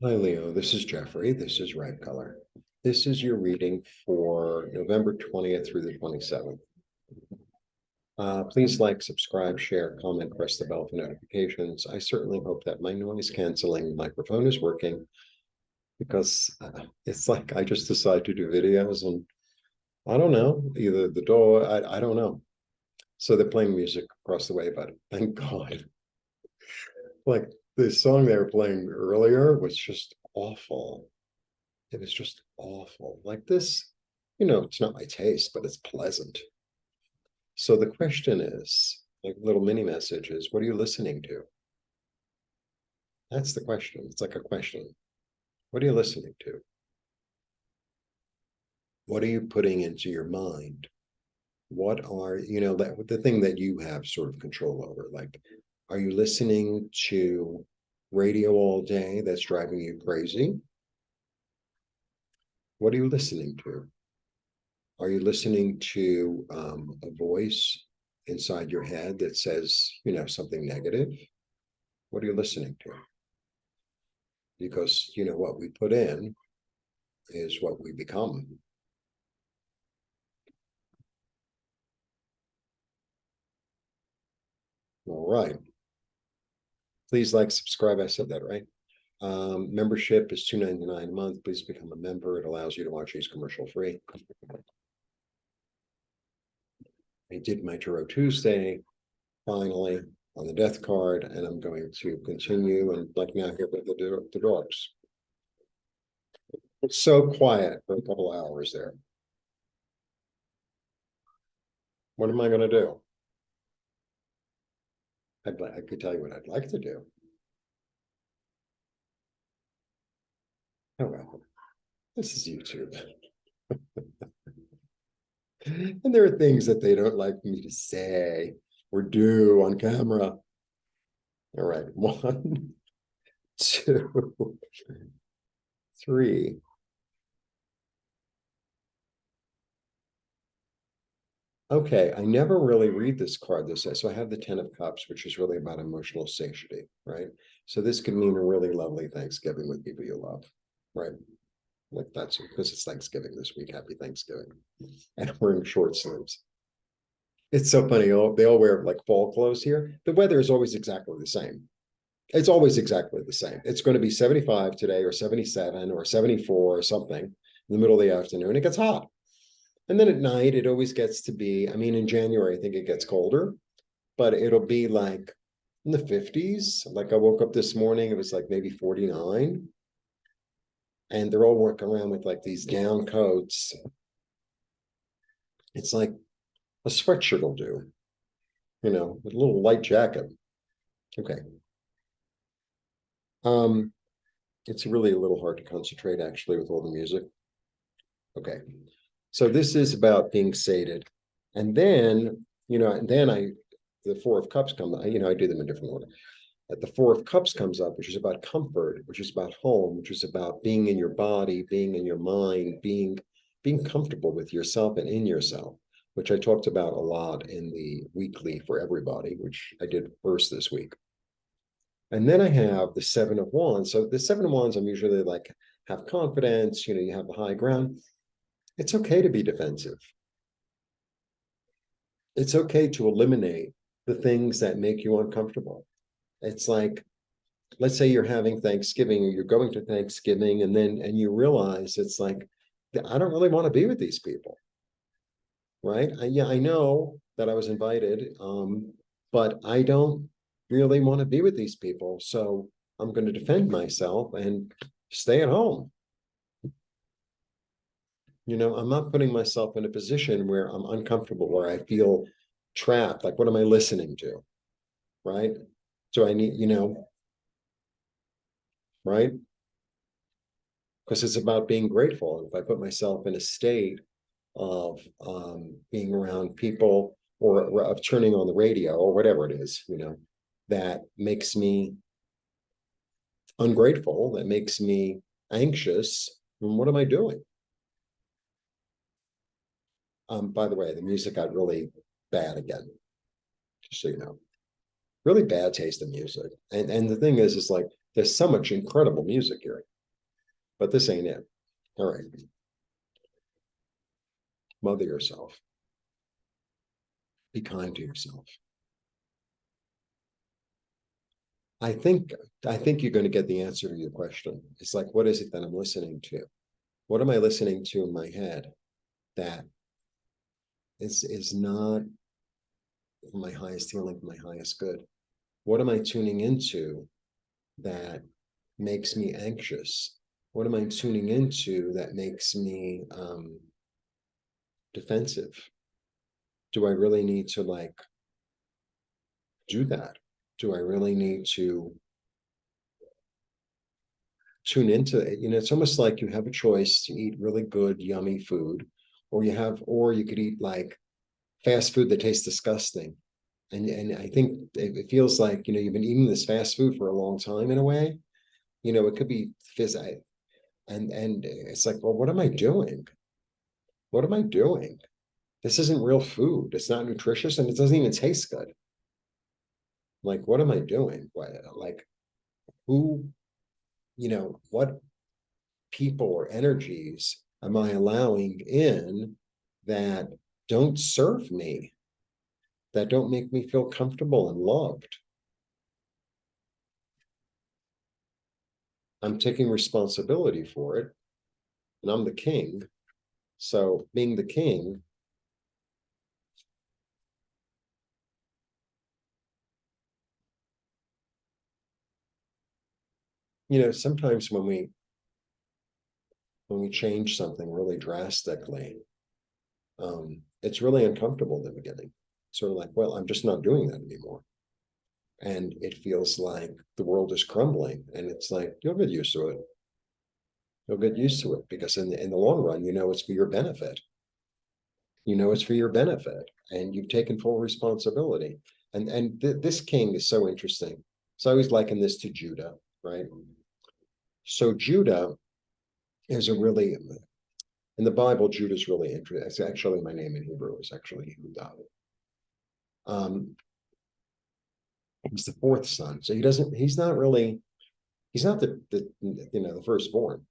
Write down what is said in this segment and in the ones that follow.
Hi, Leo. This is Jeffrey. This is Ripecolor. This is your reading for November 20th through the 27th. Please like, subscribe, share, comment, press the bell for notifications. I certainly hope that my noise canceling microphone is working because it's like I just decide to do videos and I don't know, either the door, I don't know. So they're playing music across the way, but thank God. Like the song they were playing earlier was just awful. It was just awful. Like this, it's not my taste, but it's pleasant. So the question is, like little mini message is, what are you listening to? That's the question. It's like a question. What are you listening to? What are you putting into your mind? What are, the thing that you have sort of control over? Like, are you listening to radio all day that's driving you crazy? What are you listening to? Are you listening to a voice inside your head that says, something negative? What are you listening to? Because, what we put in is what we become. All right. Please like, subscribe. I said that right. Membership is $2.99 a month. Please become a member. It allows you to watch these commercial free. I did my Tarot Tuesday finally on the death card, and I'm going to continue and like now here with the dogs. It's so quiet for a couple of hours there. What am I going to do? I could tell you what I'd like to do. Oh well, this is YouTube. And there are things that they don't like me to say or do on camera. All right, one, two, three. Okay, I never really read this card this way. So I have the Ten of Cups, which is really about emotional satiety, right? So this could mean a really lovely Thanksgiving with people you love, right? Like that's because it's Thanksgiving this week. Happy Thanksgiving. And I'm wearing short sleeves. It's so funny. They all wear like fall clothes here. The weather is always exactly the same. It's always exactly the same. It's going to be 75 today or 77 or 74 or something in the middle of the afternoon. It gets hot. And then at night, it always gets to be, I mean, in January, I think it gets colder, but it'll be like in the 50s. Like I woke up this morning, it was like maybe 49. And they're all working around with like these down coats. It's like a sweatshirt will do, with a little light jacket. Okay. Um, it's really a little hard to concentrate actually with all the music. Okay. So this is about being sated. And then, the Four of Cups come, I do them in different order. The Four of Cups comes up, which is about comfort, which is about home, which is about being in your body, being in your mind, being comfortable with yourself and in yourself, which I talked about a lot in the weekly for everybody, which I did first this week. And then I have the Seven of Wands. So the Seven of Wands, I'm usually like, have confidence, you have the high ground. It's okay to be defensive. It's okay to eliminate the things that make you uncomfortable. It's like, let's say you're having Thanksgiving or you're going to Thanksgiving and you realize it's like, I don't really want to be with these people, right? Yeah, I know that I was invited, but I don't really want to be with these people. So I'm going to defend myself and stay at home. I'm not putting myself in a position where I'm uncomfortable, where I feel trapped. Like, what am I listening to? Right? So I need, right? Because it's about being grateful. If I put myself in a state of being around people or of turning on the radio or whatever it is, that makes me ungrateful, that makes me anxious, then what am I doing? By the way, the music got really bad again, just so you know. Really bad taste in music. And the thing is like There's so much incredible music here, but this ain't it. All right. Mother yourself. Be kind to yourself. I think I think you're going to get the answer to your question. It's like, what is it that I'm listening to? What am I listening to in my head that is not my highest healing, my highest good? What am I tuning into that makes me anxious? What am I tuning into that makes me defensive? Do I really need to like do that? Do I really need to tune into it? You know, it's almost like you have a choice to eat really good, yummy food, or you could eat like fast food that tastes disgusting. And I think it feels like, you know, you've been eating this fast food for a long time in a way. You know, it could be physical. And it's like, well, what am I doing? What am I doing? This isn't real food. It's not nutritious and it doesn't even taste good. Like, what am I doing? Like, who, you know, what people or energies am I allowing in that don't serve me, that don't make me feel comfortable and loved? I'm taking responsibility for it, and I'm the king. So, being the king, you know, sometimes when we change something really drastically, it's really uncomfortable in the beginning. Sort of like, well, I'm just not doing that anymore. And it feels like the world is crumbling. And it's like, you'll get used to it. You'll get used to it because in the long run, you know it's for your benefit. You know it's for your benefit. And you've taken full responsibility. This king is so interesting. So I always liken this to Judah, right? So Judah is a really in the Bible, Judah's really interesting. It's actually my name in Hebrew is actually Yehuda. Um, he's the fourth son, so he's not the firstborn,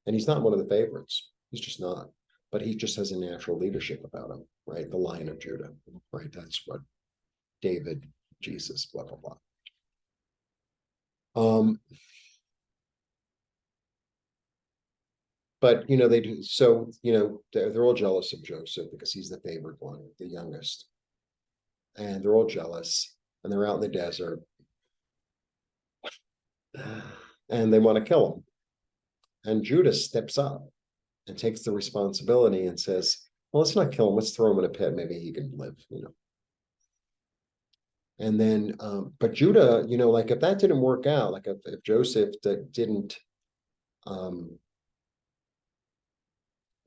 and he's not one of the favorites. He's just not. But he just has a natural leadership about him, right? The Lion of Judah, right? That's what David, Jesus, blah blah blah. Um, but you know they do so. You know they're all jealous of Joseph because he's the favored one, the youngest, and they're all jealous, and they're out in the desert, and they want to kill him. And Judah steps up and takes the responsibility and says, well, let's not kill him. Let's throw him in a pit. Maybe he can live, you know. And then, but Judah, you know, like if that didn't work out, like if Joseph didn't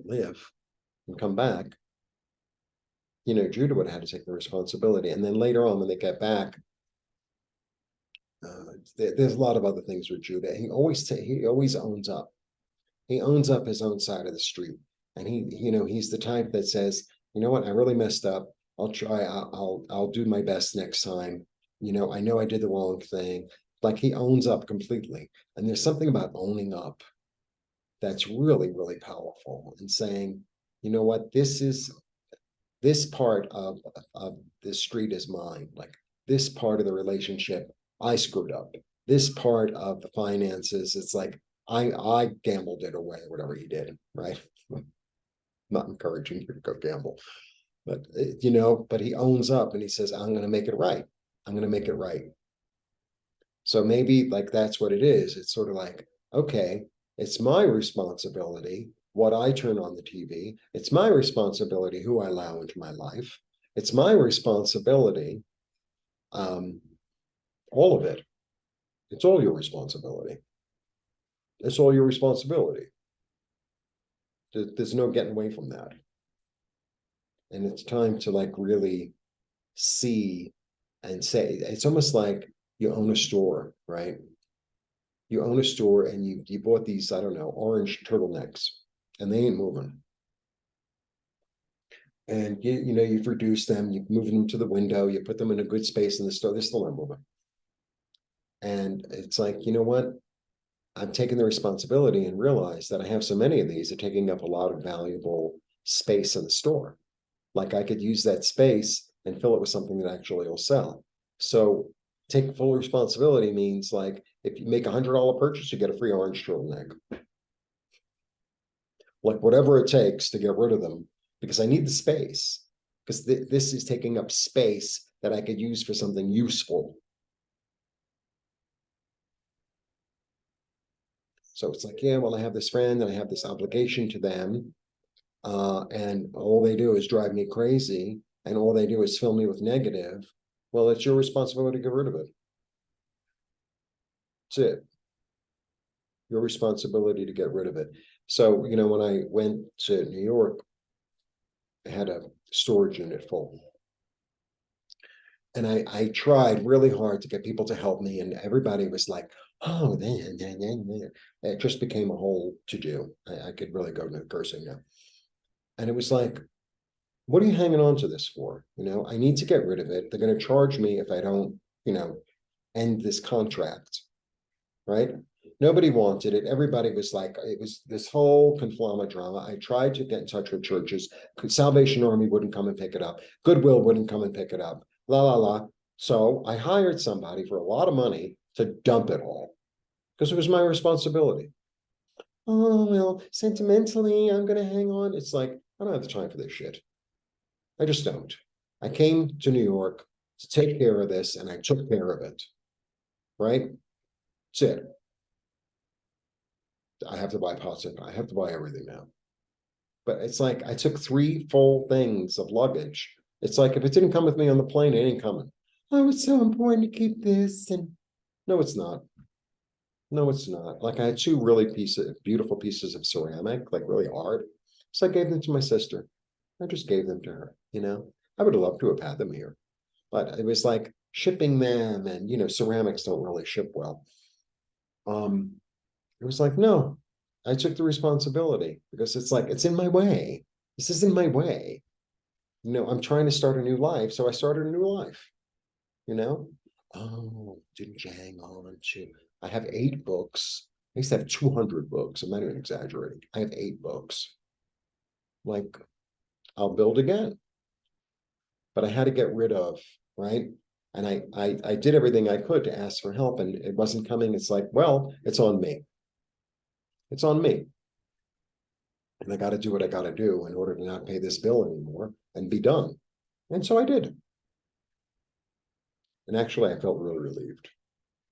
live and come back, you know, Judah would have had to take the responsibility. And then later on, when they get back, there's a lot of other things with Judah. He always owns up. He owns up his own side of the street, and you know, he's the type that says, you know what, I really messed up. I'll try. I'll do my best next time. You know I did the wrong thing. Like he owns up completely, and there's something about owning up that's really really powerful and saying, you know what, this part of this street is mine. Like this part of the relationship, I screwed up. This part of the finances, it's like I gambled it away, whatever he did, right? Not encouraging you to go gamble, but you know, but he owns up and he says, I'm going to make it right. I'm going to make it right. So maybe like that's what it is. It's sort of like, okay, it's my responsibility what I turn on the TV. It's my responsibility who I allow into my life. It's my responsibility, um, all of it. It's all your responsibility. It's all your responsibility. There's no getting away from that. And it's time to like really see and say, it's almost like you own a store, right? You own a store and you bought these, I don't know, orange turtlenecks, and they ain't moving. And you know, you've reduced them, you've moved them to the window, you put them in a good space in the store, they're still not moving. And it's like, you know what? I'm taking the responsibility and realize that I have so many of these, are taking up a lot of valuable space in the store. Like I could use that space and fill it with something that actually will sell. So take full responsibility means like if you make $100 purchase, you get a free orange turtleneck. Like whatever it takes to get rid of them, because I need the space. Because this is taking up space that I could use for something useful. So it's like, yeah, well, I have this friend and I have this obligation to them. And all they do is drive me crazy, and all they do is fill me with negative. Well, it's your responsibility to get rid of it. That's it. Your responsibility to get rid of it. So, you know, when I went to New York, I had a storage unit full. And I tried really hard to get people to help me, and everybody was like, oh, then. It just became a whole to do. I could really go to cursing now. And it was like, what are you hanging on to this for? You know, I need to get rid of it. They're going to charge me if I don't, you know, end this contract, right? Nobody wanted it. Everybody was like, it was this whole conflama drama. I tried to get in touch with churches. Salvation Army wouldn't come and pick it up. Goodwill wouldn't come and pick it up. La la la. So I hired somebody for a lot of money to dump it all because it was my responsibility. Oh, well, sentimentally, I'm going to hang on. It's like, I don't have the time for this shit. I just don't. I came to New York to take care of this, and I took care of it. Right? That's it. I have to buy pots and I have to buy everything now. But it's like I took 3 full things of luggage. It's like if it didn't come with me on the plane, it ain't coming. Oh, it's so important to keep this. And no, it's not. No, it's not. Like I had 2 really beautiful pieces of ceramic, like really hard. So I gave them to my sister. I just gave them to her, you know. I would have loved to have had them here. But it was like shipping them, and you know, ceramics don't really ship well. Um, it was like, no, I took the responsibility because it's like it's in my way. This is in my way. You know, I'm trying to start a new life, so I started a new life, you know. Oh, didn't you hang on to? I have 8 books. I used to have 200 books. I'm not even exaggerating. I have 8 books. Like, I'll build again, but I had to get rid of, right? And I did everything I could to ask for help, and it wasn't coming. It's like, well, it's on me. It's on me. And I got to do what I got to do in order to not pay this bill anymore and be done. And so I did. And actually, I felt really relieved.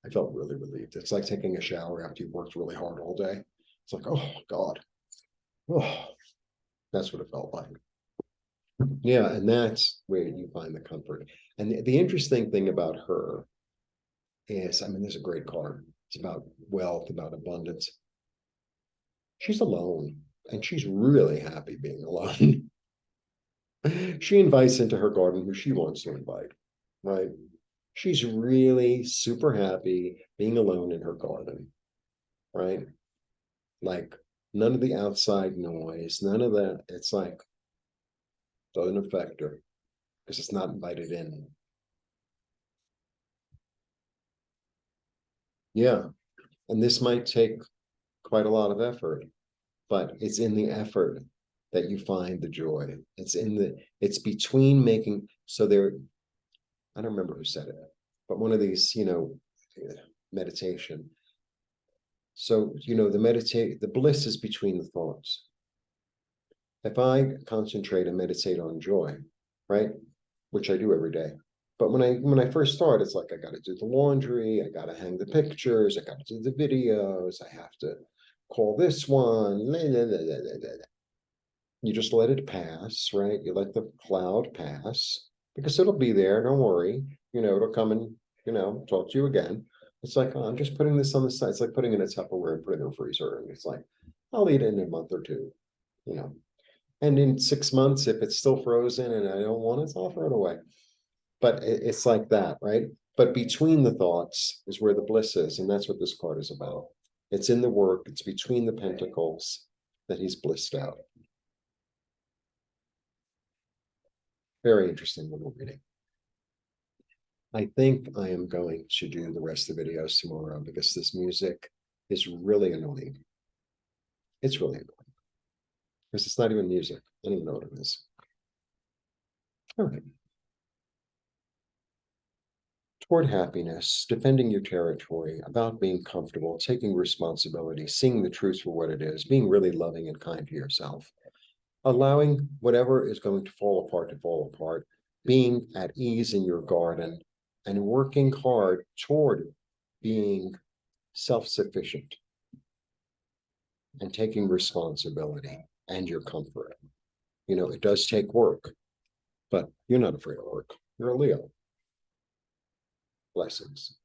I felt really relieved. It's like taking a shower after you've worked really hard all day. It's like, oh God, oh, that's what it felt like. Yeah, and that's where you find the comfort. And the interesting thing about her is, I mean, there's a great card. It's about wealth, about abundance. She's alone, and she's really happy being alone. She invites into her garden who she wants to invite, right? She's really super happy being alone in her garden, right? Like none of the outside noise, none of that. It's like doesn't affect her because it's not invited in. Yeah. And this might take quite a lot of effort, but it's in the effort that you find the joy. It's between making, so there, I don't remember who said it, but one of these, you know, meditation. So, you know, the bliss is between the thoughts. If I concentrate and meditate on joy, right, which I do every day, but when I first start, it's like I got to do the laundry, I got to hang the pictures, I got to do the videos, I have to call this one. You just let it pass, right? You let the cloud pass because it'll be there. Don't worry. You know, it'll come and, you know, talk to you again. It's like, oh, I'm just putting this on the side. It's like putting it in a Tupperware and putting it in a freezer. And it's like, I'll eat it in a month or two, you know. And in 6 months, if it's still frozen and I don't want it, I'll throw it away. But it's like that, right? But between the thoughts is where the bliss is. And that's what this card is about. It's in the work, it's between the pentacles that he's blissed out. Very interesting little reading. I think I am going to do the rest of the videos tomorrow because this music is really annoying. It's really annoying because it's not even music. I don't even know what it is. All right. Toward happiness, defending your territory, about being comfortable, taking responsibility, seeing the truth for what it is, being really loving and kind to yourself, allowing whatever is going to fall apart, being at ease in your garden, and working hard toward being self-sufficient and taking responsibility and your comfort. You know, it does take work, but you're not afraid of work. You're a Leo. Blessings.